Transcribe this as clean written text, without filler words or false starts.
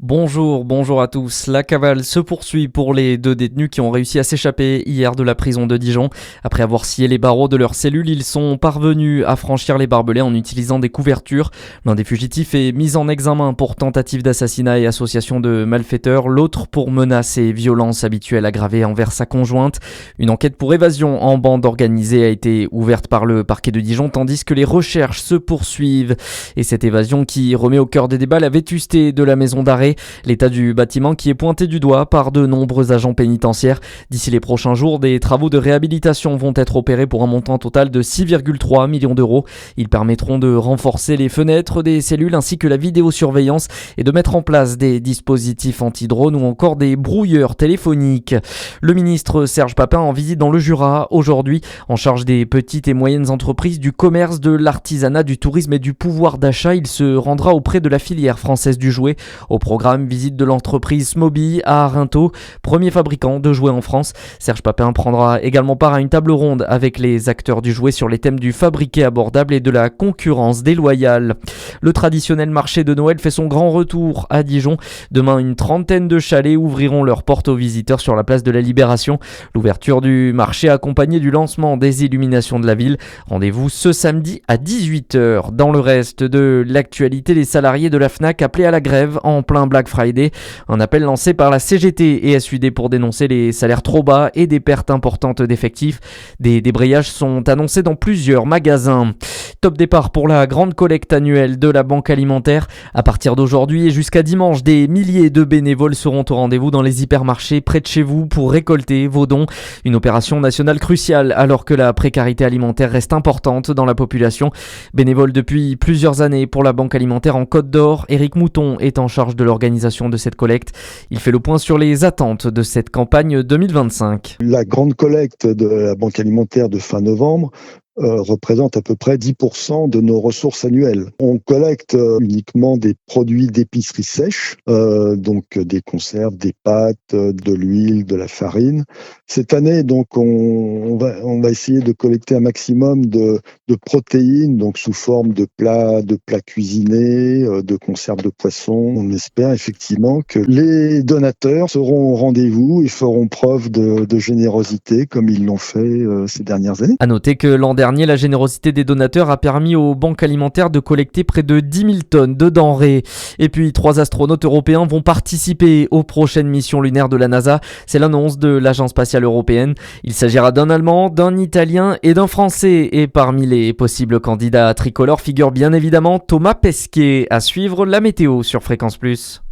Bonjour à tous. La cavale se poursuit pour les deux détenus qui ont réussi à s'échapper hier de la prison de Dijon. Après avoir scié les barreaux de leur cellule, ils sont parvenus à franchir les barbelés en utilisant des couvertures. L'un des fugitifs est mis en examen pour tentative d'assassinat et association de malfaiteurs, l'autre pour menaces et violences habituelles aggravées envers sa conjointe. Une enquête pour évasion en bande organisée a été ouverte par le parquet de Dijon tandis que les recherches se poursuivent. Et cette évasion qui remet au cœur des débats la vétusté de la maison d'arrêt. L'état du bâtiment qui est pointé du doigt par de nombreux agents pénitentiaires. D'ici les prochains jours, des travaux de réhabilitation vont être opérés pour un montant total de 6,3 millions d'euros. Ils permettront de renforcer les fenêtres des cellules ainsi que la vidéosurveillance et de mettre en place des dispositifs anti-drones ou encore des brouilleurs téléphoniques. Le ministre Serge Papin en visite dans le Jura aujourd'hui, en charge des petites et moyennes entreprises, du commerce, de l'artisanat, du tourisme et du pouvoir d'achat. Il se rendra auprès de la filière française du jouet. Au programme, visite de l'entreprise Smoby à Arinthod, premier fabricant de jouets en France. Serge Papin prendra également part à une table ronde avec les acteurs du jouet sur les thèmes du fabriqué abordable et de la concurrence déloyale. Le traditionnel marché de Noël fait son grand retour à Dijon. Demain, une trentaine de chalets ouvriront leurs portes aux visiteurs sur la place de la Libération. L'ouverture du marché accompagnée du lancement des illuminations de la ville. Rendez-vous ce samedi à 18h. Dans le reste de l'actualité, les salariés de la Fnac appelés à la grève en plein Black Friday. Un appel lancé par la CGT et SUD pour dénoncer les salaires trop bas et des pertes importantes d'effectifs. Des débrayages sont annoncés dans plusieurs magasins. Top départ pour la grande collecte annuelle de la Banque Alimentaire. À partir d'aujourd'hui et jusqu'à dimanche, des milliers de bénévoles seront au rendez-vous dans les hypermarchés près de chez vous pour récolter vos dons. Une opération nationale cruciale alors que la précarité alimentaire reste importante dans la population. Bénévole depuis plusieurs années pour la Banque Alimentaire en Côte d'Or, Éric Mouton est en charge de l'organisation de cette collecte. Il fait le point sur les attentes de cette campagne 2025. La grande collecte de la Banque Alimentaire de fin novembre représente à peu près 10% de nos ressources annuelles. On collecte uniquement des produits d'épicerie sèche, donc des conserves, des pâtes, de l'huile, de la farine. Cette année, donc, on va essayer de collecter un maximum de protéines, donc sous forme de plats cuisinés, de conserves de poisson. On espère effectivement que les donateurs seront au rendez-vous et feront preuve de générosité comme ils l'ont fait ces dernières années. À noter que l'an dernier, la générosité des donateurs a permis aux banques alimentaires de collecter près de 10 000 tonnes de denrées. Et puis, 3 astronautes européens vont participer aux prochaines missions lunaires de la NASA. C'est l'annonce de l'Agence spatiale européenne. Il s'agira d'un Allemand, d'un Italien et d'un Français. Et parmi les possibles candidats tricolores figure bien évidemment Thomas Pesquet. À suivre la météo sur Fréquence Plus.